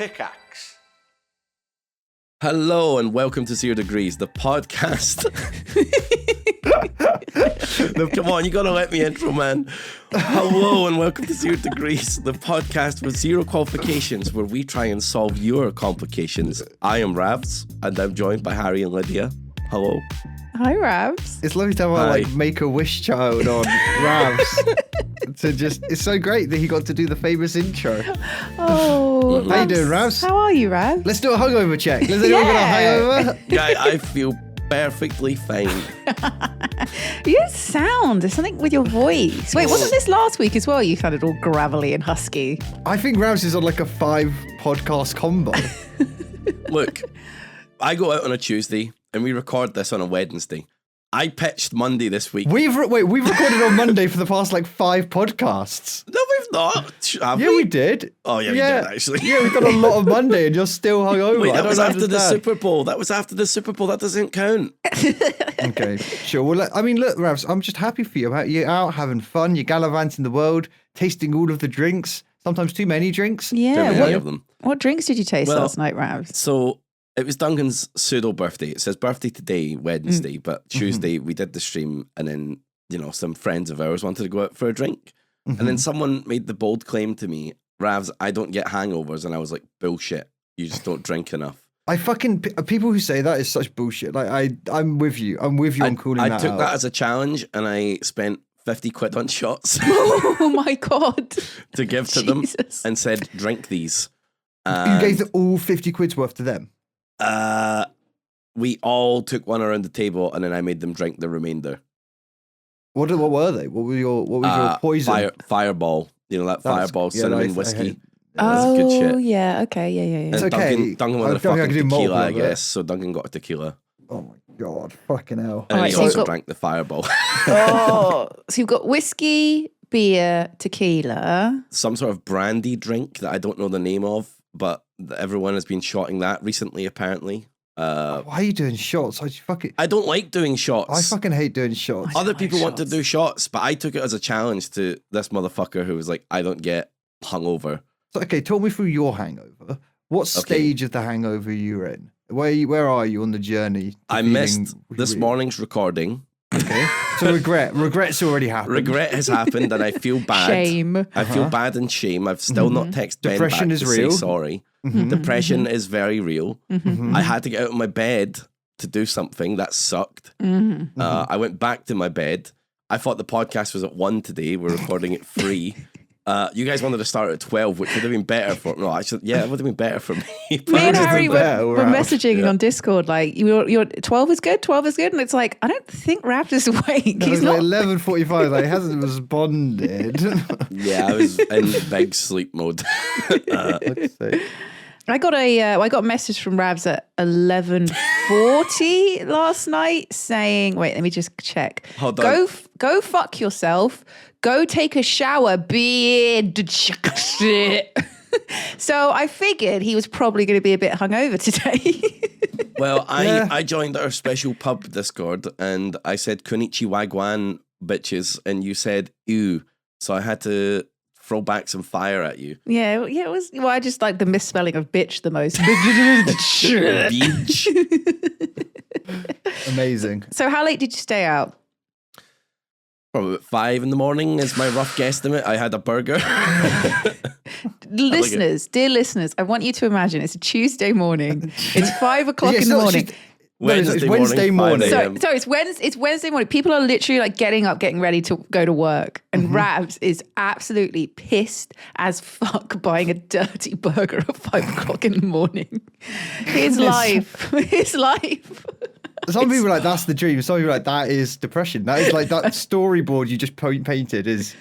Pickaxe. Hello and welcome to 0 Degrees, the podcast. Come on, you gotta let me intro, man. Hello and welcome to 0 Degrees, the podcast with zero qualifications, where we try and solve your complications. I am Ravs, and I'm joined by Harry and Lydia. Hello. Hi, Ravs. It's lovely to have our like Make-A-Wish child on Ravs. It's so great that he got to do the famous intro. Oh, how you doing, Ravs? How are you, Ravs? Let's do a hungover check. Let's do a hangover. Yeah, I feel perfectly fine. You don't sound. There's something with your voice. Wait, wasn't this last week as well? You sounded all gravelly and husky. I think Ravs is on like a 5-podcast combo. Look, I go out on a Tuesday and we record this on a Wednesday. I pitched Monday this week. We've recorded on Monday for the past like 5 podcasts. No, we've not. Have we did. Oh, yeah, we did, actually. Yeah, we've done a lot of Monday and you're still hungover. Wait, that was after the Super Bowl. That doesn't count. Okay, sure. Well, look, Ravs, I'm just happy for you. You're out having fun. You're gallivanting the world, tasting all of the drinks, sometimes too many drinks. Yeah. Many of them. What drinks did you taste last night, Ravs? So it was Duncan's pseudo birthday. It says birthday today, Wednesday, but Tuesday we did the stream, and then, some friends of ours wanted to go out for a drink. And then someone made the bold claim to me, Ravs, I don't get hangovers. And I was like, bullshit. You just don't drink enough. People who say that is such bullshit. Like, I'm with you. I'm with you on calling that out. I took that as a challenge, and I spent 50 quid on shots. Oh my God. to give to them, and said, drink these. You gave all 50 quid's worth to them? We all took one around the table, and then I made them drink the remainder. What were they? What was your poison? Fireball. Fireball cinnamon whiskey. Oh, good shit. Yeah. Okay. Yeah. It's okay. Duncan wanted a fucking tequila, I guess. So Duncan got a tequila. Oh my God, fucking hell! And he also drank the Fireball. Oh, so you've got whiskey, beer, tequila, some sort of brandy drink that I don't know the name of, but everyone has been shotting that recently, apparently. Why are you doing shots? I don't like doing shots. I fucking hate doing shots. Other people want to do shots, but I took it as a challenge to this motherfucker who was like, I don't get hungover. So, okay, talk me through your hangover. What stage of the hangover you're in? Where are you on the journey? I missed this morning's recording. Okay, so regret's already happened. Regret has happened, and I feel bad. Shame. I feel bad and shame. I've still not texted Ben Depression back is to real. say sorry. Depression is very real. I had to get out of my bed to do something that sucked. I went back to my bed. I thought the podcast was at 1 today. We're recording at 3. You guys wanted to start at 12, which would have been better for no. Actually, yeah, it would have been better for me. Me and Harry were messaging on Discord like, "You're 12 is good, 12 is good," and it's like, I don't think Raph is awake. No, He's not. 11:45. Like, he hasn't responded. Yeah, I was in big sleep mode. Let's see. I got a message from Ravs at 11:40 last night saying, "Wait, let me just check. Hold on. Go fuck yourself. Go take a shower, bitch." So I figured he was probably going to be a bit hungover today. Well, I joined our special pub Discord, and I said "Konichi Wagwan, bitches," and you said "ew," so I had to throw back some fire at you. Yeah, it was. Well, I just like the misspelling of bitch the most. Beach. Amazing. So how late did you stay out? Probably at 5 in the morning is my rough guesstimate. I had a burger. Dear listeners, I want you to imagine it's a Tuesday morning. It's 5 o'clock in the morning. It's Wednesday morning. Sorry, it's Wednesday morning. People are literally like getting up, getting ready to go to work. And Ravs is absolutely pissed as fuck buying a dirty burger at 5 o'clock in the morning. His life. Some people are like, that's the dream. Some people are like, that is depression. That is like that storyboard you just painted it's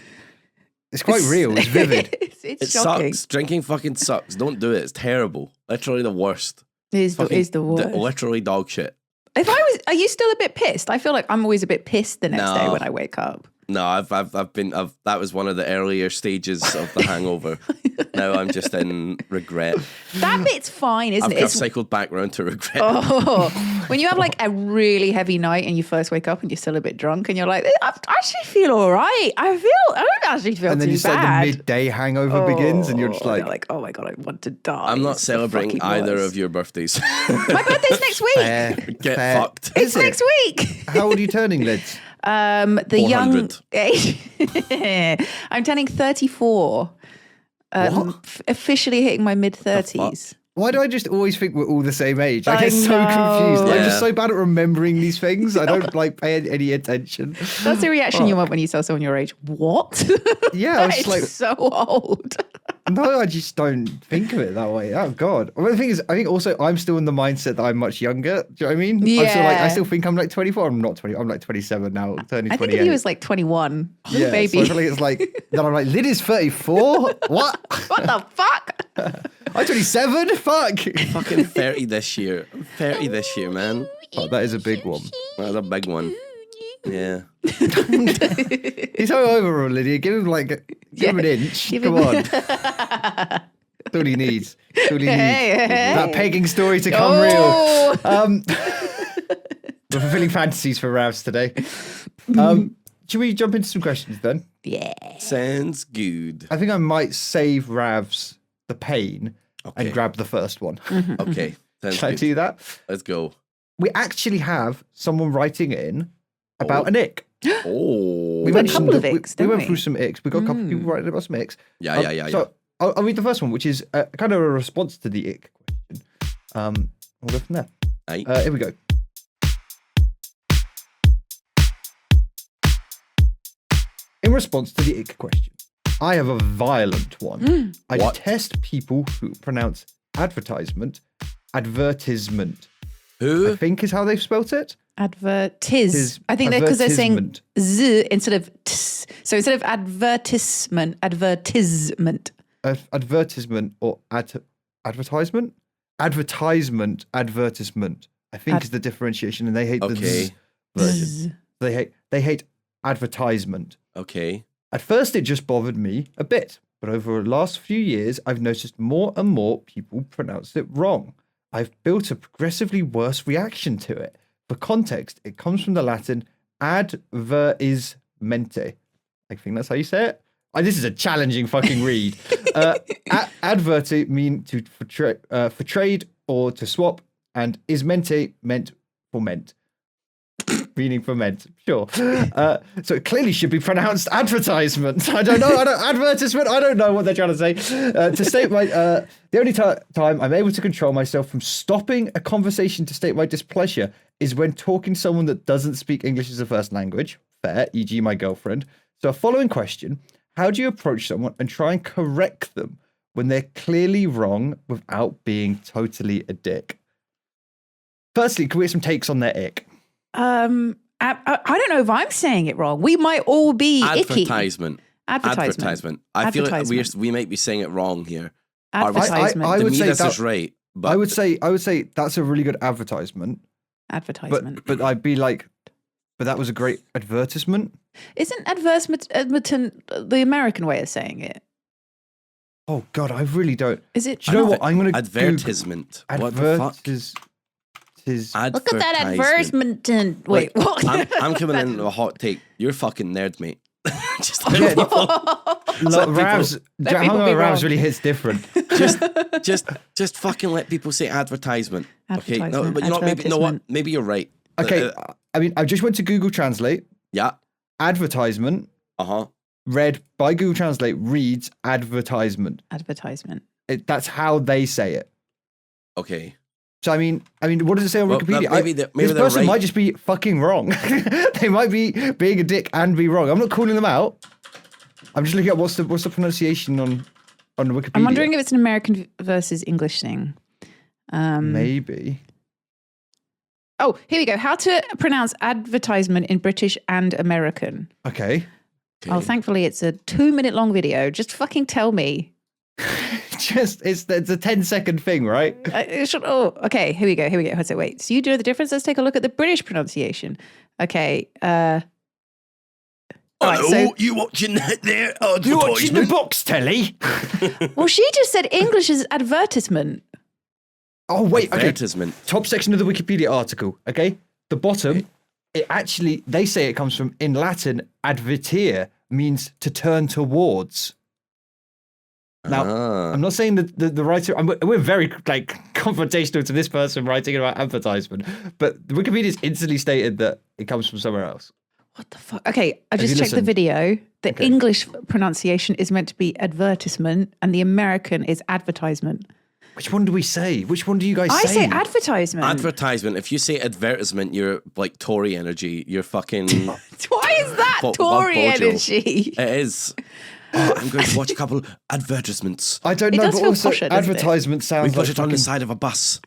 quite real. It's vivid. It's shocking. Sucks. Drinking fucking sucks. Don't do it. It's terrible. Literally the worst. It is the worst. Literally dog shit. Are you still a bit pissed? I feel like I'm always a bit pissed the next day when I wake up. No, that was one of the earlier stages of the hangover. Now I'm just in regret. That bit's fine, isn't it? I've cycled back round to regret. Oh, when you have like a really heavy night and you first wake up and you're still a bit drunk and you're like, I actually feel all right. I don't actually feel And then too just bad. like the midday hangover begins, and you're just you're like, oh my God, I want to die. I'm not It's the celebrating fucking either worst. of your birthdays. My birthday's next week. fair, Get fair. fucked. It's Is it? next week. How old are you turning, Lids? The young 400. I'm turning 34. Officially hitting my mid 30s. Why do I just always think we're all the same age? I I get so know. confused. I'm Yeah. just so bad at remembering these things. I don't like pay any attention. That's the reaction you want when you tell someone your age. What? Yeah, I was That is just like, so old. no, I just don't think of it that way. Oh God. Well, the thing is, I think also I'm still in the mindset that I'm much younger. Do you know what I mean? I'm still like, I Yeah. still think I'm like 24. I'm not 20. I'm like 27 now. I'm turning 28. I think if he was like 21, yeah, baby. So I feel like it's like, then I'm like, Lyd is 34? What? What the fuck? I'm 27? Fuck. Fucking 30 this year. I'm 30 this year, man. Oh, that is a big one. That's a big one. Yeah. He's so over, Lydia. Give him an inch. Give Come him- on. That's all he needs. That's all he needs. Hey, That hey. pegging story to come Oh. real. We're fulfilling fantasies for Ravs today. Should we jump into some questions then? Yeah. Sounds good. I think I might save Ravs the pain Okay. and grab the first one. Okay. Sounds Should I good. do that? Let's go. We actually have someone writing in about an ick. Oh. We a mentioned couple of that icks, we don't went we? through some icks. We got a couple of people writing about some icks. Yeah. So I'll read the first one, which is kind of a response to the ick question. We'll go from there. Aye. Here we go. In response to the ick question, I have a violent one. I What? detest people who pronounce advertisement advertisement. I Who? think is how they've spelt it. Advertis. I think they're because they're saying Advertisement. z instead of ts. So instead of advertisement, advertisement. Advertisement or advertisement? Advertisement, advertisement. I think is the differentiation, and they hate the Okay. z version. Z. They hate advertisement. Okay. At first, it just bothered me a bit, but over the last few years, I've noticed more and more people pronounce it wrong. I've built a progressively worse reaction to it. For context, it comes from the Latin advertismente. I think that's how you say it. This is a challenging fucking read. Adverti mean to for trade or to swap, and ismente meant for meant. Meaning for meant, sure. So it clearly should be pronounced advertisement. I don't know. Advertisement. I don't know what they're trying to say. To state my, the only time I'm able to control myself from stopping a conversation to state my displeasure is when talking to someone that doesn't speak English as a first language. Fair, e.g., my girlfriend. So, following question: how do you approach someone and try and correct them when they're clearly wrong without being totally a dick? Firstly, can we get some takes on their ick? I don't know if I'm saying it wrong. We might all be icky. Advertisement. Advertisement. I feel like Advertisement. we might be saying it wrong here. Advertisement. I To would me, say this that- is right. But I would say that's a really good advertisement, Advertisement. but I'd be like, but that was a great advertisement. Isn't advertisement the American way of saying it? Oh God, I really don't. Is it? Do you know what? I'm gonna advertisement. What the fuck? Look at that advertisement. Wait, what? I'm coming in with a hot take. You're a fucking nerd, mate. Just Yeah. let people, Ravs, let people be Ravs wrong. really hits different. just fucking let people say advertisement. Okay, no, Advertisement, but you know what? Maybe, you know what? advertisement. Maybe you're right. Okay, I mean, I just went to Google Translate. Yeah. Advertisement read by Google Translate reads advertisement. Advertisement. That's how they say it. Okay. So I mean, what does it say on Well, Wikipedia? maybe this they're person right. might just be fucking wrong. They might be being a dick and be wrong. I'm not calling them out. I'm just looking at what's the pronunciation on Wikipedia. I'm wondering if it's an American versus English thing. Maybe. Oh, here we go. How to pronounce advertisement in British and American. Okay. Oh, thankfully it's a 2-minute long video. Just fucking tell me. It's a 10-second thing, right? Okay. Here we go. Wait. So you do the difference? Let's take a look at the British pronunciation. Okay. Right, Hello, you watching that there? You watching the Advertisement? box telly? well, she just said English is advertisement. Oh, wait. Okay. Advertisement. Top section of the Wikipedia article. Okay. The bottom, it actually, they say it comes from, in Latin, advertere means to turn towards. Now, I'm not saying that the writer, we're very like confrontational to this person writing about advertisement, but the Wikipedia's instantly stated that it comes from somewhere else. What the fuck? Okay, I Have just you checked the listened? video. The Okay. English pronunciation is meant to be advertisement, and the American is advertisement. Which one do we say? Which one do you guys I say? say advertisement. Advertisement. If you say advertisement, you're like Tory energy. You're fucking. Why is that Love Tory Bojo. energy? It is. Oh, I'm going to watch a couple advertisements. I don't It know, does but feel also posher, doesn't it? advertisement We sounds put like it on the fucking- side of a bus.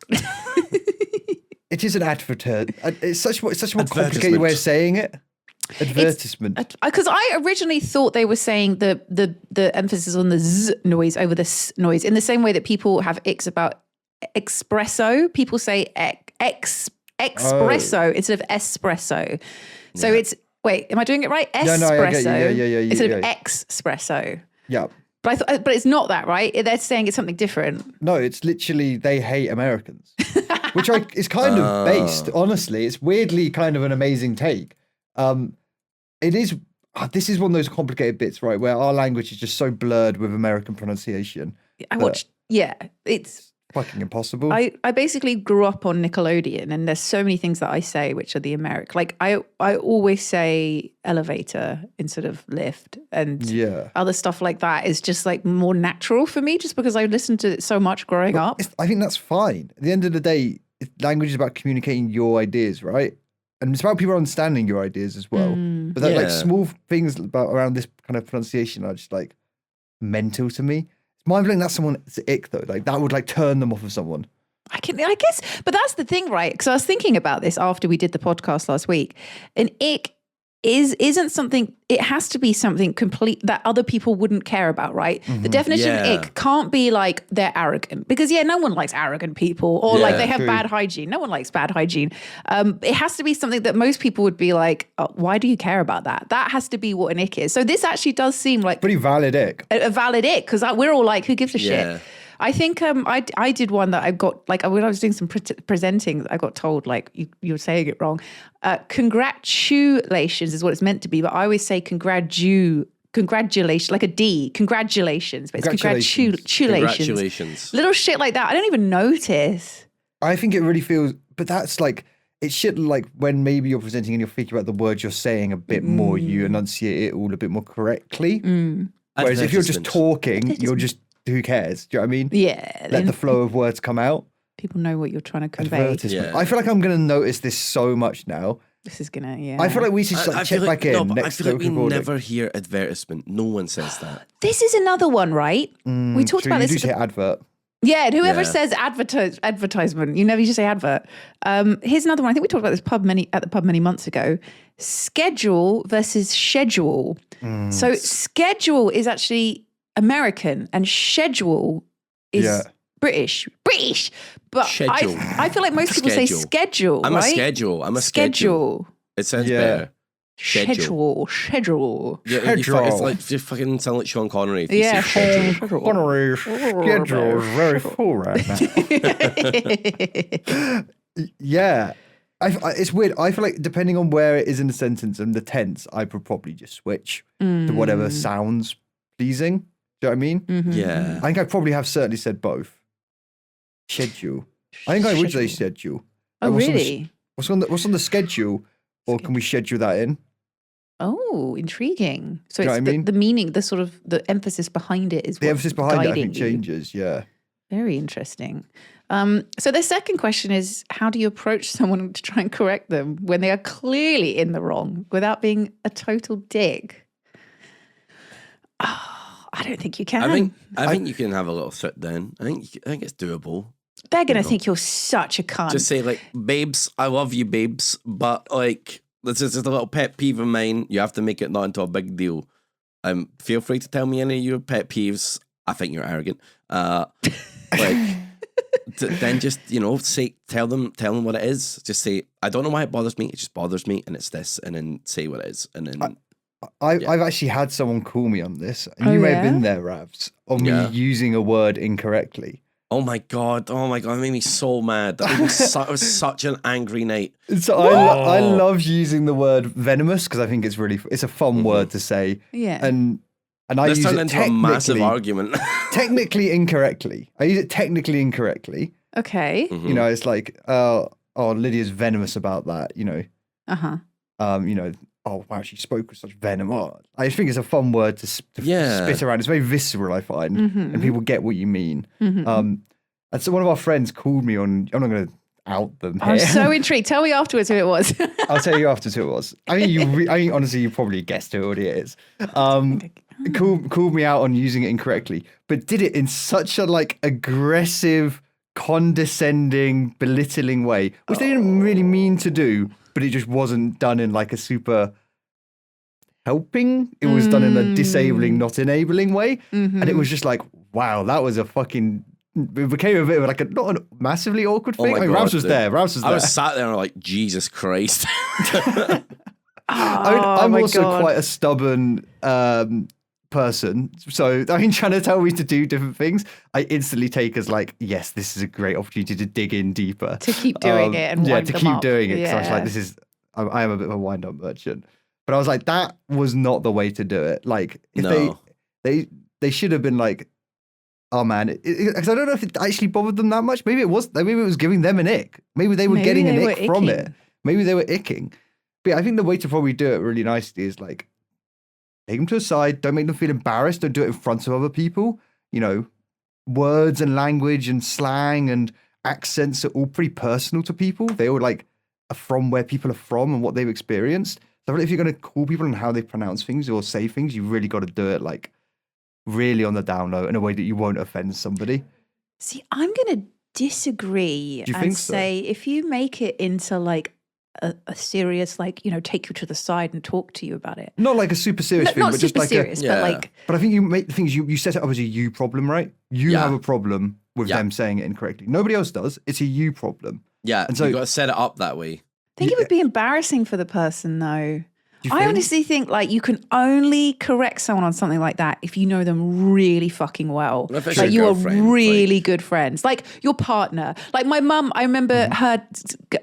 It is an advertise. It's such a more complicated Advertisement. way of saying it. Advertisement. Because I originally thought they were saying the emphasis on the z noise over the s noise, in the same way that people have icks about espresso. People say espresso instead of espresso. So it's wait, am I doing it right? Espresso no, I get you. Yeah, instead of yeah. espresso. Yeah. But I thought, but it's not that, right? They're saying it's something different. No, it's literally they hate Americans, which is kind of based. Honestly, it's weirdly kind of an amazing take. It is. This is one of those complicated bits, right, where our language is just so blurred with American pronunciation. I watched. Yeah, it's. Fucking impossible. I basically grew up on Nickelodeon, and there's so many things that I say which are the American. Like I always say elevator instead of lift, and Yeah. other stuff like that is just like more natural for me, just because I listened to it so much growing up. I think that's fine. At the end of the day, language is about communicating your ideas, right? And it's about people understanding your ideas as well. But that, like Yeah. small things about around this kind of pronunciation are just like mental to me. It's mind-blowing that's someone's ick though. Like that would like turn them off of someone. I guess, but that's the thing, right? Because I was thinking about this after we did the podcast last week. An ick isn't something. It has to be something complete that other people wouldn't care about, right? The definition of Yeah. ick can't be like they're arrogant, because no one likes arrogant people, or like Yeah, they have true. bad hygiene. No one likes bad hygiene. It has to be something that most people would be like, oh, why do you care about that? That has to be what an ick is. So this actually does seem like Pretty valid ick. a valid ick, because we're all like, who gives a Yeah. shit? I think I did one that I got, like, when I was doing some presenting, I got told, like, you're saying it wrong. Congratulations is what it's meant to be, but I always say congratulations, like a D, congratulations, but it's Congratulations. Congratulations. Little shit like that. I don't even notice. I think it really feels, but that's like, it's shit like when maybe you're presenting and you're thinking about the words you're saying a bit more, you enunciate it all a bit more correctly. Whereas if you're just Advertisement. talking, you're just, who cares? Do you know what I mean? Yeah. Let then the flow of words come out. people know what you're trying to convey. Advertisement. Yeah. I feel like I'm going to notice this so much now. This is going to, I feel like we should just, I check feel back in no, but I next feel to like we recording. never hear advertisement. No one says that. This is another one, right? We talked True, about you this. do say advert. Yeah, and whoever Yeah. says advertisement, you just say advert. Here's another one. I think we talked about this at the pub many months ago. Schedule versus schedule. So schedule is actually American, and schedule is Yeah. British. But Schedule. I feel like most people say Schedule. schedule. I'm right? a schedule. I'm a schedule. It sounds Yeah. better. Schedule. Yeah, it's like you fucking sound like Sean Connery. If you Yeah, say schedule. Connery's schedule is very full right now. Yeah. It's weird. I feel like depending on where it is in the sentence and the tense, I would probably just switch to whatever sounds pleasing. Do you know what I mean? Yeah. I think I probably have certainly said both. Schedule. I think I would say schedule. Oh, Like, really? What's on the schedule? Or can we schedule that in? Oh, intriguing. So Do you know it's what I mean? the meaning, the sort of the emphasis behind it is The what's emphasis behind it, I guiding think, you. changes. Yeah. Very interesting. So the second question is, how do you approach someone to try and correct them when they are clearly in the wrong without being a total dick? Oh, I don't think you can. I think you can have a little sit down. I think it's doable. They're going to think you're such a cunt. Just say like, babes, I love you, babes, but like, this is just a little pet peeve of mine. You have to make it not into a big deal. Feel free to tell me any of your pet peeves. I think you're arrogant. Then just tell them what it is. Just say, I don't know why it bothers me. It just bothers me, and it's this, and then say what it is, and then I've actually had someone call me on this, and you may have been there, Ravs, on me using a word incorrectly. Oh my god! It made me so mad. It was such an angry night. So I love using the word venomous because I think it's a fun word to say. Yeah. And I This use turned it into a massive argument. technically incorrectly. I use it technically incorrectly. Okay. You know, it's like, oh, Lydia's venomous about that. You know. You know. Oh wow, she spoke with such venom. Oh, I just think it's a fun word to spit around. It's very visceral, I find, and people get what you mean. And so one of our friends called me on. I'm not going to out them here. I'm so intrigued. Tell me afterwards who it was. I'll tell you afterwards who it was. I mean, honestly, you probably guessed who it is. Called me out on using it incorrectly, but did it in such a like aggressive, condescending, belittling way, which they didn't really mean to do. But it just wasn't done in like a super helping. It was done in a disabling, not enabling way. And it was just like, wow, that was a fucking... It became a bit of like not a massively awkward thing. Oh my I mean, God, Rams was dude. there. Rams was there. I was sat there and I'm like, Jesus Christ. I'm also quite a stubborn person. So, I mean, trying to tell me to do different things, I instantly take as like, yes, this is a great opportunity to dig in deeper. To keep doing it and wind to them keep up. doing it. Because I was like, I am a bit of a wind-up merchant. But I was like, that was not the way to do it. Like, if they should have been like, oh man, because I don't know if it actually bothered them that much. Maybe it was giving them an ick. Maybe they were getting an ick from it. Maybe they were icking. But yeah, I think the way to probably do it really nicely is like, take them to a side. Don't make them feel embarrassed. Don't do it in front of other people. You know, words and language and slang and accents are all pretty personal to people. They all like are from where people are from and what they've experienced. So if you're going to call people on how they pronounce things or say things, you really got to do it like really on the down low in a way that you won't offend somebody. See, I'm going to disagree and say if you make it into like a serious, like, you know, take you to the side and talk to you about it. Not like a super serious thing, but just like serious, but like. But I think you make the things you set it up as a you problem, right? You have a problem with them saying it incorrectly. Nobody else does. It's a you problem. Yeah, and so you got to set it up that way. I think it would be embarrassing for the person, though. I honestly think like you can only correct someone on something like that if you know them really fucking well. Like you are really good friends. Like your partner. Like my mum, I remember her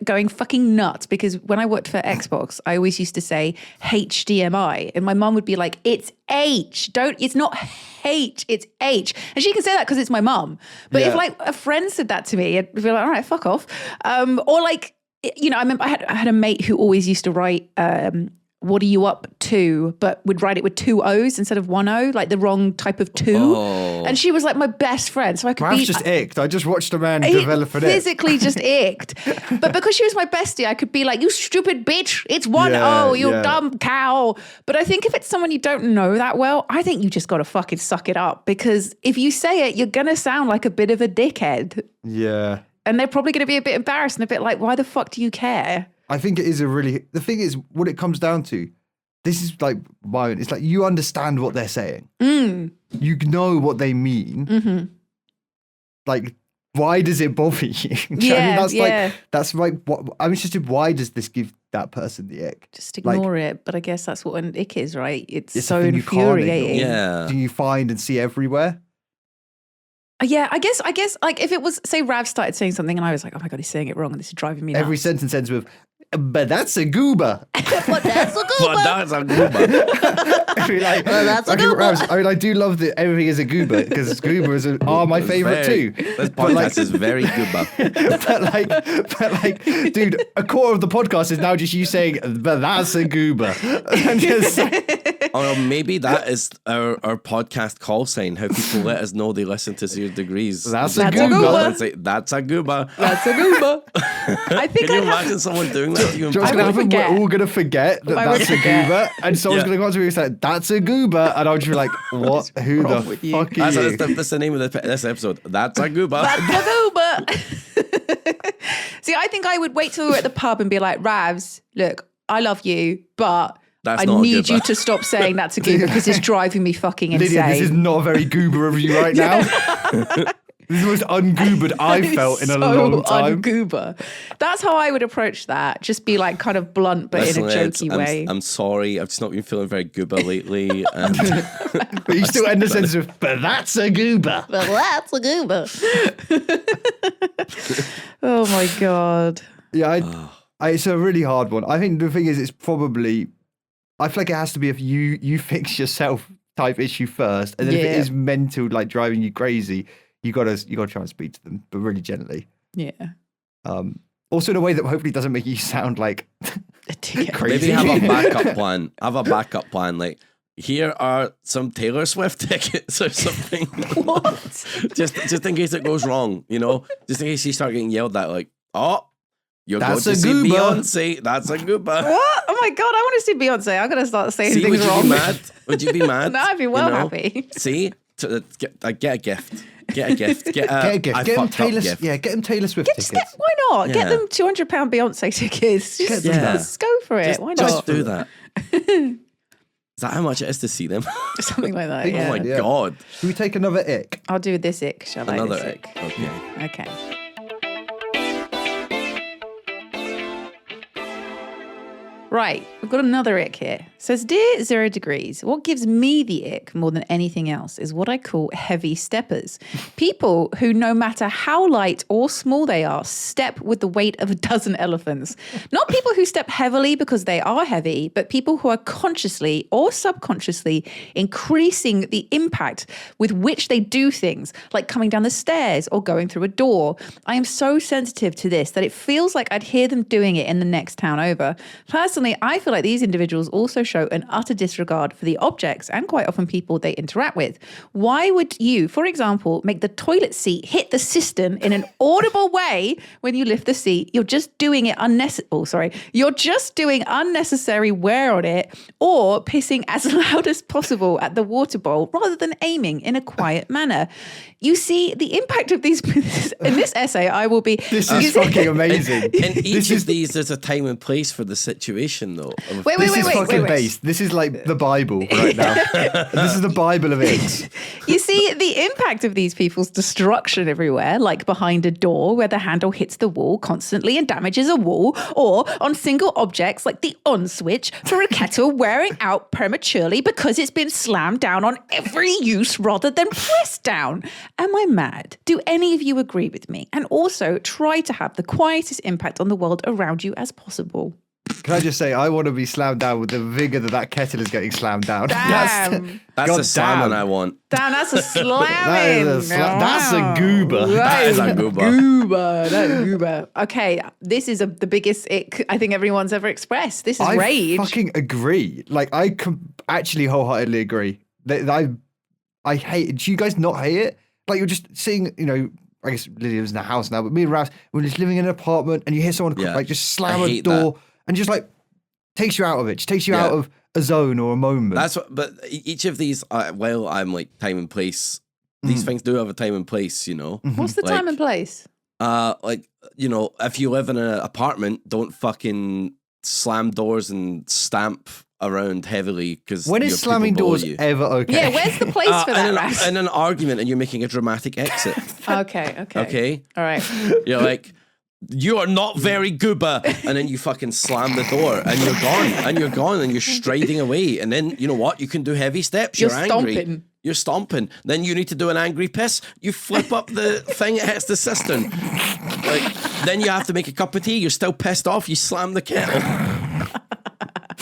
going fucking nuts because when I worked for Xbox, I always used to say HDMI. And my mum would be like, it's H. It's not H, it's H. And she can say that because it's my mum. But if like a friend said that to me, I'd be like, all right, fuck off. Or like, you know, I remember I had a mate who always used to write, what are you up to? But would write it with 2 O's instead of 1 O, like the wrong type of 2. Oh. And she was like my best friend. So I could Ralph's just icked. I just watched a man develop an ick. Physically just icked. But because she was my bestie, I could be like, you stupid bitch. It's 1 O, you dumb cow. But I think if it's someone you don't know that well, I think you just got to fucking suck it up. Because if you say it, you're going to sound like a bit of a dickhead. Yeah. And they're probably going to be a bit embarrassed and a bit like, why the fuck do you care? I think it is the thing is what it comes down to. This is like it's like you understand what they're saying. You know what they mean. Like, why does it bother you? That's like what I'm interested. Why does this give that person the ick? Just ignore it. But I guess that's what an ick is, right? It's so infuriating. Yeah. Do you find and see everywhere? Yeah, I guess like if it was, say Rav started saying something and I was like, oh my God, he's saying it wrong and this is driving me nuts. Every sentence ends with, but that's a goober. But that's a goober. But that's a goober. I mean, like, that's a goober. I mean, I do love that everything is a goober because goobers are my favorite too. This podcast is very goober. but like, dude, a quarter of the podcast is now just you saying, but that's a goober. Or maybe that is our podcast call sign, how people let us know they listen to 0 Degrees. That's a goober. Say, that's a goober. That's a goober. I think Can you imagine someone doing that to you? We're all going to forget that's a goober. And someone's going to go up to me and say, that's a goober. And I'll just be like, what? Who the fuck are you? That's the name of this episode. That's a goober. That's a goober. See, I think I would wait till we were at the pub and be like, Ravs, look, I love you, but I need you to stop saying that's a goober because it's driving me fucking insane. Lydia, this is not a very goober of you right now. This is the most ungoobered I've felt in a long time. Ungoober. That's how I would approach that. Just be like kind of blunt, but Listen, in a lads, jokey way. I'm sorry. I've just not been feeling very goober lately. And But you still end the sentence with, but that's a goober. But that's a goober. Oh my God. Yeah, it's a really hard one. I think the thing is, it's probably, I feel like it has to be if you fix yourself type issue first, and then if it is mental, like driving you crazy, you gotta try and speak to them, but really gently. Yeah. Also in a way that hopefully doesn't make you sound like A ticket. crazy. maybe have a backup plan. Have a backup plan. Like, here are some Taylor Swift tickets or something. What? just in case it goes wrong, you know? Just in case you start getting yelled at, like, oh, you're That's going a to see goober. Beyonce. That's a goober. What? Oh my God, I want to see Beyonce. I'm going to start saying See, would things you wrong. be mad? Would you be mad? No, I'd be well You know? happy. See? Get a gift. Get a gift. Get Get a gift. I Get him fucked up Taylor. gift. Yeah, get him Taylor Swift Just tickets. why not? Get Yeah. them £200 Beyonce tickets. Just, Yeah. just go for it. Just, Why not? just do that. Is that how much it is to see them? Something like that. Yeah. Oh my Yeah. God. Should we take another ick? I'll do this ick, shall I? Another This ick. Okay. Okay. Right, we've got another ick here. It says, Dear 0 Degrees, what gives me the ick more than anything else is what I call heavy steppers. People who, no matter how light or small they are, step with the weight of a dozen elephants. Not people who step heavily because they are heavy, but people who are consciously or subconsciously increasing the impact with which they do things, like coming down the stairs or going through a door. I am so sensitive to this that it feels like I'd hear them doing it in the next town over. Personally, I feel like these individuals also show an utter disregard for the objects and quite often people they interact with. Why would you, for example, make the toilet seat hit the cistern in an audible way when you lift the seat? You're just doing it You're just doing unnecessary wear on it, or pissing as loud as possible at the water bowl rather than aiming in a quiet manner. You see, the impact of these in this essay, I will be. This is fucking amazing. In each of these, there's a time and place for the situation, though. This is fucking based. This is like the Bible right now. This is the Bible of icks. You see the impact of these people's destruction everywhere, like behind a door where the handle hits the wall constantly and damages a wall, or on single objects like the on switch for a kettle wearing out prematurely because it's been slammed down on every use rather than pressed down. Am I mad? Do any of you agree with me? And also try to have the quietest impact on the world around you as possible. Can I just say, I want to be slammed down with the vigor that kettle is getting slammed down. Damn. That's God a slamming damn. I want. Damn, that's a slamming. That's a goober. That is a goober. Goober. That is goober. Okay, this is the biggest ick I think everyone's ever expressed. This is I rage. fucking agree. Like, I actually wholeheartedly agree. I hate it. Do you guys not hate it? Like, you're just seeing, you know, I guess Lydia lives in a house now, but me and Raz, we're just living in an apartment and you hear someone Yeah. like just slam I a hate door and just like takes you out of it. Just takes you out of a zone or a moment. That's what, but each of these, while I'm like time and place, these things do have a time and place, you know? What's the time and place? Like, you know, if you live in an apartment, don't fucking slam doors and stamp around heavily because when is slamming doors ever okay? Yeah, where's the place for that, Raz? in an argument and you're making a dramatic exit. Okay. Okay? All right. You're like, you are not very goober. And then you fucking slam the door and you're gone and you're striding away. And then, you know what? You can do heavy steps. You're angry. Stomping. You're stomping. Then you need to do an angry piss. You flip up the thing, it hits the cistern. Like, then you have to make a cup of tea. You're still pissed off. You slam the kettle.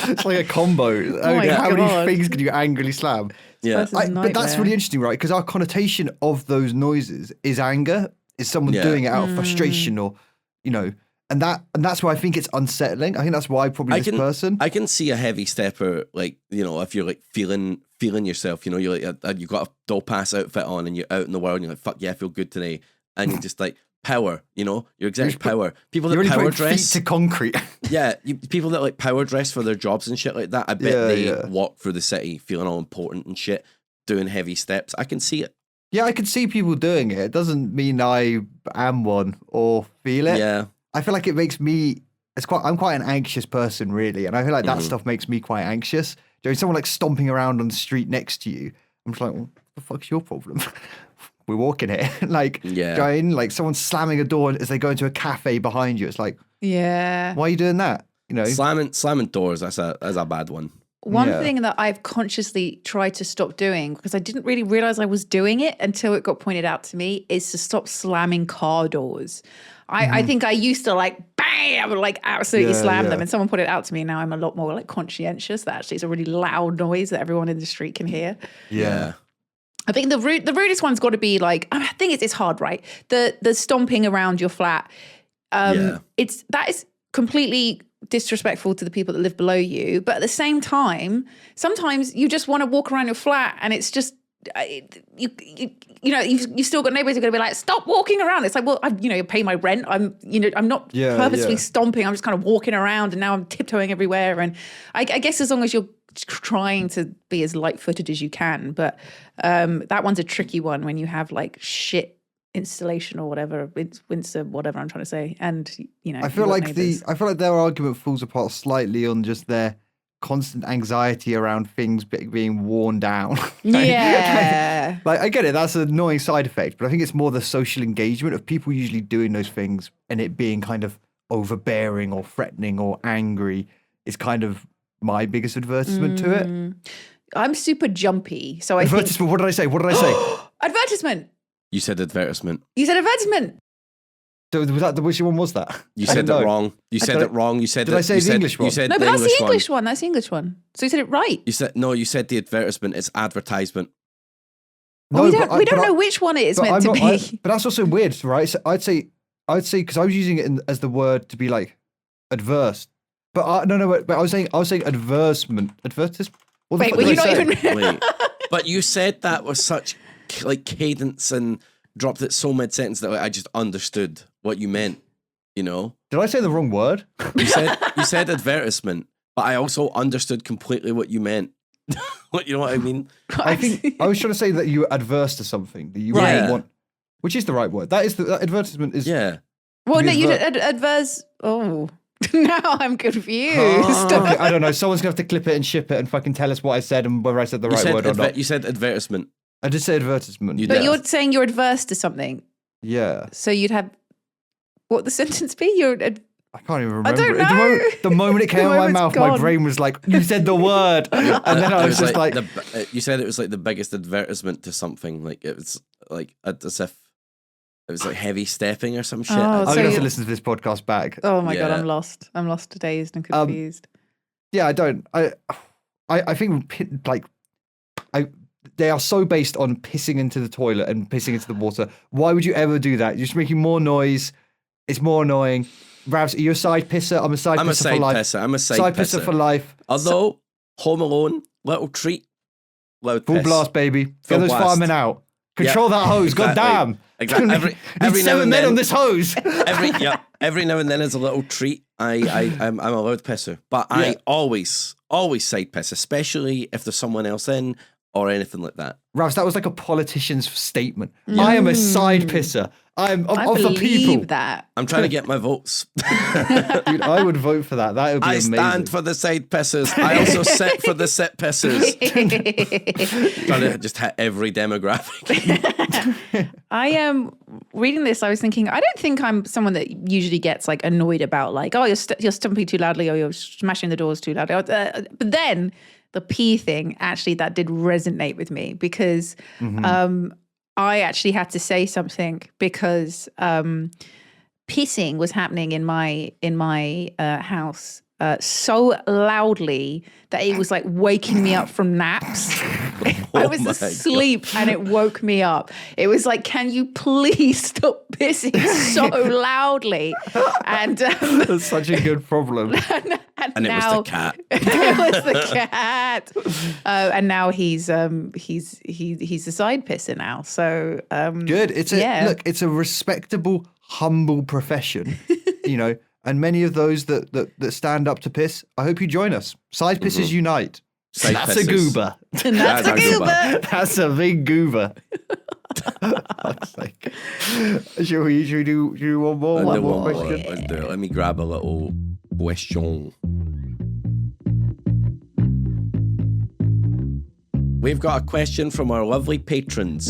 It's like a combo. How many things can you angrily slam? Yeah. But that's really interesting, right? Because our connotation of those noises is anger, is someone doing it out of frustration or, you know, and that's why I think it's unsettling. I think that's why probably this person. I can see a heavy stepper, like, you know, if you're like feeling yourself, you know, you're like, you've got a doll pass outfit on and you're out in the world and you're like, fuck yeah, I feel good today. And you're just like, power, you know, you're exerting power. People that You're power really dress feet to concrete. Yeah, people that like power dress for their jobs and shit like that, I bet they walk through the city feeling all important and shit, doing heavy steps. I can see it. Yeah, I can see people doing it. It doesn't mean I am one or feel it. Yeah. I feel like it makes me, I'm quite an anxious person, really. And I feel like that stuff makes me quite anxious. Someone like stomping around on the street next to you, I'm just like, what the fuck's your problem? we're walking here. Like, going, like someone's slamming a door as they go into a cafe behind you. It's like, yeah. why are you doing that? You know, slamming doors. That's a bad one. One thing that I've consciously tried to stop doing, because I didn't really realize I was doing it until it got pointed out to me, is to stop slamming car doors. I think I used to like bam, like absolutely slam them, and someone put it out to me. Now I'm a lot more like conscientious that actually it's a really loud noise that everyone in the street can hear. Yeah. I think the rudest one's got to be like, I think it's hard, right? The stomping around your flat. That is completely disrespectful to the people that live below you, but at the same time, sometimes you just want to walk around your flat, and it's just you've still got neighbors who are going to be like, stop walking around. It's like, well, you pay my rent. I'm not purposely stomping. I'm just kind of walking around, and now I'm tiptoeing everywhere. And I guess as long as you're trying to be as light-footed as you can, but that one's a tricky one when you have like shit installation or whatever, Windsor, whatever I'm trying to say, and I feel like their argument falls apart slightly on just their constant anxiety around things being worn down. Like I get it, that's an annoying side effect, but I think it's more the social engagement of people usually doing those things and it being kind of overbearing or threatening or angry is kind of my biggest advertisement to it. I'm super jumpy, so advertisement. What did I say? Advertisement. You said advertisement. You said advertisement. So was that which one was that? You said it wrong. You said it wrong. You said. Did I say the English one? You said no, but the that's English the English one. That's the English one. So you said it right. You said the advertisement. It's advertisement. Well, we don't know which one it is meant to be. But that's also weird, right? So I'd say because I was using it as the word to be like adverse. But but I was saying advertisement. Wait, were you not even? Wait, but you said that with such like cadence and dropped it so mid sentence that I just understood what you meant. Did I say the wrong word? You said advertisement, but I also understood completely what you meant. You know what I mean? I think I was trying to say that you were adverse to something that you really want, which is the right word. That is that advertisement is. Yeah. Well, no, you did adverse. Oh. Now I'm confused. Okay, I don't know. Someone's gonna have to clip it and ship it and fucking tell us what I said and whether I said the right word or not. You said advertisement. I did say advertisement. But you're saying you're adverse to something. Yeah. So you'd have what the sentence be? I can't even remember. I don't know. The moment it came out of my mouth, my brain was like, "You said the word," and then I was just like, "You said it was like the biggest advertisement to something. Like it was like as if it was like heavy stepping or some shit." I'm gonna have to listen to this podcast back. Oh my god, I'm lost. I'm lost, dazed, and confused. Yeah, I don't. I think like they are so based on pissing into the toilet and pissing into the water. Why would you ever do that? You're just making more noise. It's more annoying. Ravs, are you a side pisser? I'm a side pisser for life. I'm a side pisser for life. Although, Home Alone, little treat, loud full piss. blast, baby. Full Get those blast. firemen out. Control that hose. Exactly. God damn. Exactly. Every now 7 and men then on this hose. Every now and then is a little treat. I'm a loud pisser, but I always side piss, especially if there's someone else in or anything like that. Ravs, that was like a politician's statement. I am a side pisser. I'm of the people. Believe that. I'm trying to get my votes. Dude, I would vote for that. That would be amazing. I stand for the side pissers. I also sit for the sit pissers. Trying to just hit every demographic. I am reading this. I was thinking, I don't think I'm someone that usually gets like annoyed about like, oh, you're stumping too loudly or you're smashing the doors too loudly. But then the pee thing, actually, that did resonate with me because I actually had to say something because pissing was happening in my house so loudly that it was like waking me up from naps. I was asleep and it woke me up. It was like, can you please stop pissing so loudly? And that's such a good problem. And now, it was the cat. It was the cat. And now he's a side pisser now. So good. It's look. It's a respectable, humble profession. And many of those that stand up to piss, I hope you join us. Side pissers unite. That's a goober. That's a goober. That's a big goober. Should we do one more? One more question? Let's do it. Let me grab a little question. We've got a question from our lovely patrons.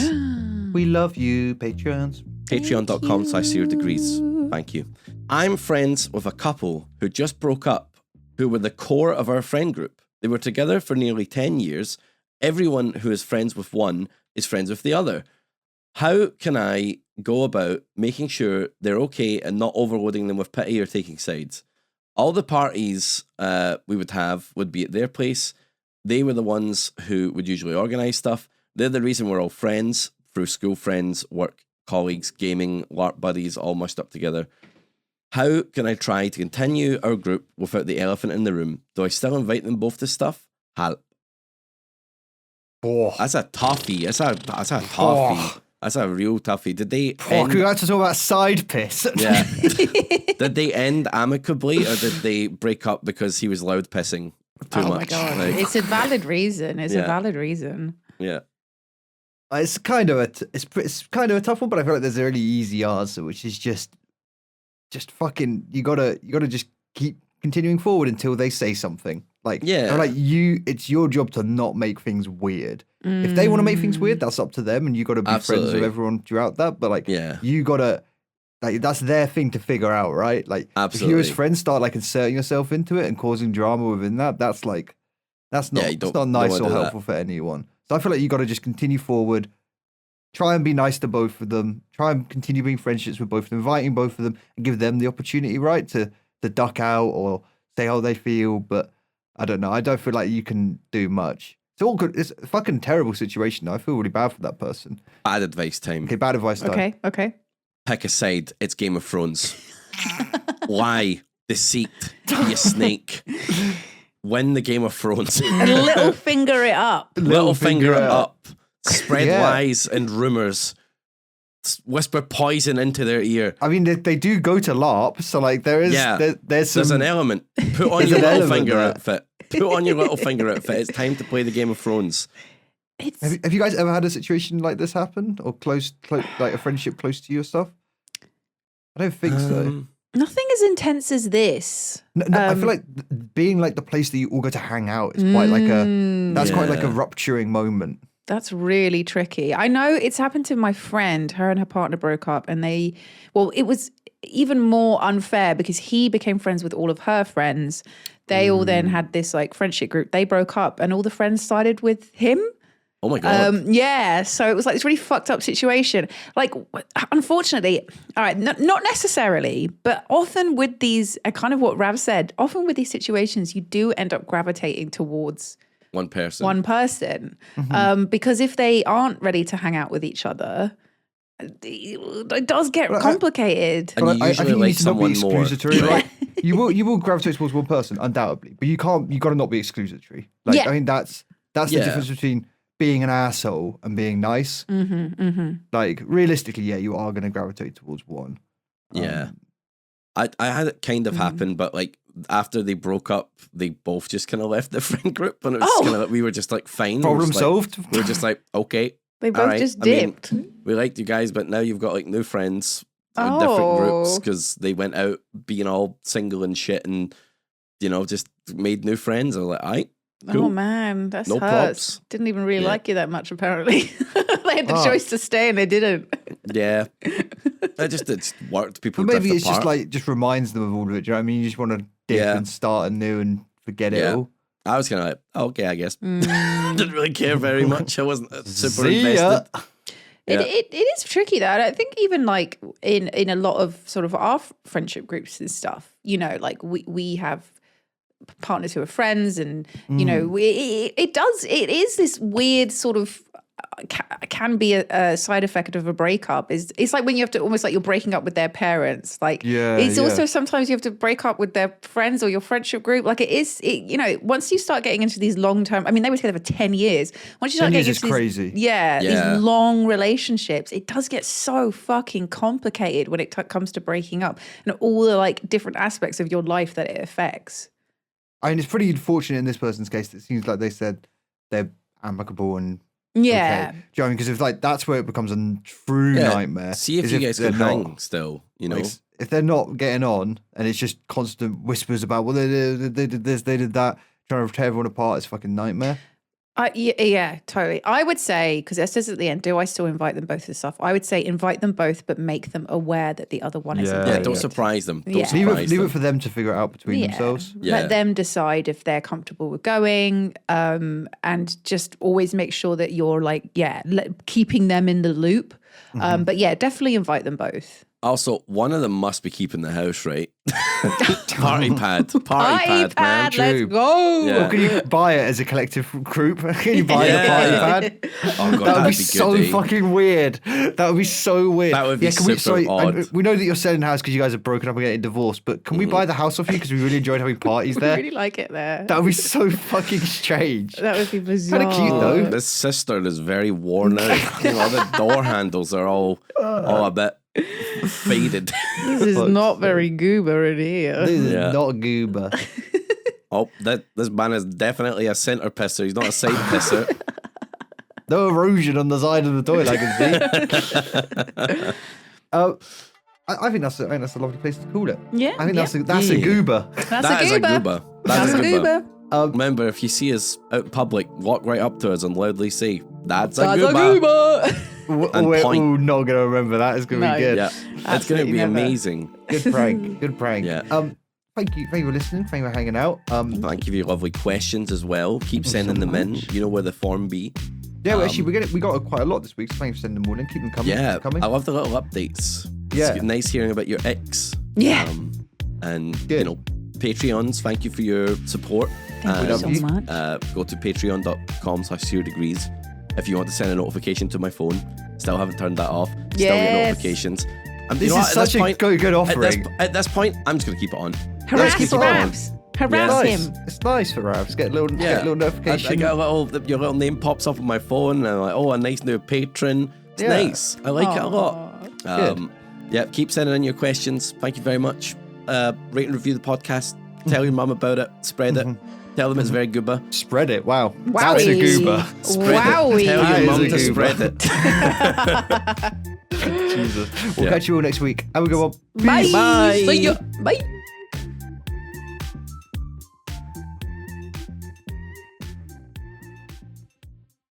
We love you, patrons. Patreon.com/0degrees. Thank you. I'm friends with a couple who just broke up, who were the core of our friend group. They were together for nearly 10 years. Everyone who is friends with one is friends with the other. How can I go about making sure they're okay and not overloading them with pity or taking sides? All the parties we would have would be at their place. They were the ones who would usually organise stuff. They're the reason we're all friends, through school friends, work colleagues, gaming, LARP buddies, all mushed up together. How can I try to continue our group without the elephant in the room? Do I still invite them both to stuff? Help. Oh, That's a toughie. That's a toughie. Oh. That's a real toughie. Did they can we have to talk about side piss? Yeah. Did they end amicably, or did they break up because he was loud pissing too much? Oh my God. Like, It's a valid reason. It's a valid reason. yeah. It's kind of a tough one, but I feel like there's a really easy answer, which is just fucking you gotta just keep continuing forward until they say something. Like, Yeah. like it's your job to not make things weird. If they want to make things weird, that's up to them, and you got to be friends Absolutely. with everyone throughout that. But like, Yeah. you gotta like that's their thing to figure out, right? Like, if you Absolutely. as friends start like inserting yourself into it and causing drama within that, that's not you it's don't not nice wanna or do that. helpful for anyone. So I feel like you got to just continue forward. Try and be nice to both of them. Try and continue being friendships with both of them, inviting both of them, and give them the opportunity, right, to duck out or say how they feel. But I don't know. I don't feel like you can do much. It's all good. It's a fucking terrible situation. I feel really bad for that person. Bad advice time. Okay, bad advice time. Okay. Pick a side. It's Game of Thrones. Lie, deceit, be a snake. Win the Game of Thrones. And little finger it up. Little finger it up. Spread Yeah. lies and rumors. Whisper poison into their ear. I mean, they do go to LARP, so like there's some. There's an element. Put on There's your an little element finger there. outfit. Put on your little finger outfit. It's time to play the Game of Thrones. It's Have you guys ever had a situation like this happen, or close like a friendship close to you or stuff? I don't think so. nothing as intense as this. No, I feel like being like the place that you all go to hang out is quite like that's quite like a Yeah. rupturing moment. That's really tricky. I know it's happened to my friend. Her and her partner broke up, and it was even more unfair because he became friends with all of her friends. They all then had this like friendship group. They broke up, and all the friends sided with him. Oh my God. Yeah, so it was like this really fucked up situation. Like, unfortunately, all right, not necessarily, but often with these, kind of what Rav said, often with these situations, you do end up gravitating towards One person. one person. Because if they aren't ready to hang out with each other, it does get complicated. And you I usually think you like need to not be someone more. exclusatory. Right? You will gravitate towards one person undoubtedly, but you got to not be exclusatory. Like Yeah. I mean that's the Yeah. difference between being an asshole and being nice. Like realistically, yeah, you are going to gravitate towards one. Yeah. I had it kind of happen, but like after they broke up, they both just kind of left the friend group, and it was kind of like we were just like fine. Problem It was like- solved. We were just like, okay. They both all right. just I mean, dipped. we liked you guys, but now you've got like new friends in different groups Oh. because they went out being all single and shit, and just made new friends. I was like, "Aight, cool." Oh man, that's No hurts. props. Didn't even really Yeah. like you that much, apparently. They had the Oh. choice to stay and they didn't. Yeah, it just worked. People But maybe drift it's just apart. like just reminds them of all of it. Do you know what I mean? You just want to dip Yeah. and start anew and forget it Yeah. all. I was kind of like, oh, okay, I guess. Didn't really care very much. I wasn't super See ya. invested. Yeah. It is tricky though. I think even like in a lot of sort of our friendship groups and stuff, like we have partners who are friends, and it is this weird sort of can be a side effect of a breakup. It's like when you have to almost like you're breaking up with their parents. Like it's also sometimes you have to break up with their friends or your friendship group. Like once you start getting into these long term, I mean they were together for 10 years. Once you start 10 getting years into is these, crazy. Yeah, Yeah. these long relationships, it does get so fucking complicated when it comes to breaking up and all the like different aspects of your life that it affects. I mean, it's pretty unfortunate in this person's case. It seems like they said they're amicable and Yeah. okay. Do you know what I mean? Because if like that's where it becomes a true Yeah. nightmare. See if is you guys they're can not. hang still. Like, if they're not getting on and it's just constant whispers about, well, they did this, they did that, trying to tear everyone apart, it's a fucking nightmare. Yeah, totally. I would say, because it says at the end, do I still invite them both to stuff? I would say invite them both, but make them aware that the other one is Yeah. invited. Yeah, don't surprise them. Don't Yeah. surprise Leave them. it for them to figure it out between themselves. Yeah. Let them decide if they're comfortable with going, and just always make sure that you're like, keeping them in the loop. But yeah, definitely invite them both. Also, one of them must be keeping the house, right? Party pad, man. Let's True. go. Yeah. Or can you buy it as a collective group? Can you buy the party pad? Oh god, That would that'd be be so good. fucking weird. That would be so weird. That would be super odd. and we know that you're selling the house because you guys are broken up and getting divorced, but can we buy the house off you because we really enjoyed having parties I there? really like it there. That would be so fucking strange. That would be bizarre. Kind of cute though. This cistern is very worn out. You know, the door handles are all a bit faded. This is Fuck's not sake. very Goober in here. This is Yeah. not a goober. Oh, this man is definitely a centre pisser. He's not a side pisser. No erosion on the side of the toilet, I can see. I think that's a lovely place to call it. Yeah, I think yeah. that's a goober. That's That a is goober. a goober. That's a goober. Remember, if you see us out in public, walk right up to us and loudly say, "That's a That's goober." a goober. And We're point. all not going to remember that. It's going to No. be good. Yeah, it's going to Absolutely be never. amazing. Good prank. Good prank. Yeah. Thank you for listening. Thank you for hanging out. Thank you for your lovely questions as well. Keep sending them in. You know where the form be. Yeah, well, actually, we got quite a lot this week. So thanks for sending them all in. Keep them coming. Yeah, Keep coming. I love the little updates. Yeah. It's nice hearing about your icks. Yeah. And Good. you know, Patreons. Thank you for your support. Thank you so you. much. Go to patreon.com/0degrees if you want to send a notification to my phone. Still haven't turned that off. Still get Yes. notifications. And This you know is what, such a good offering. At this point, I'm just going to keep it on. Harass keep it on. Rabs. Harass Nice. him. It's nice for Ravs. Get a little notification. I get a little, your little name pops up on my phone, and I'm like, oh, a nice new patron. It's Yeah. nice. I like it a lot. Yeah, keep sending in your questions. Thank you very much. Rate and review the podcast. Tell your mum about it. Spread it. Tell them it's very goober. Spread it. Wow. Wowie. That's a goober. Spread Wowie. it. Tell That your is mum a to goober. spread it. Jesus. We'll Yeah. catch you all next week. Have a good one. Bye. Bye. See ya. Bye.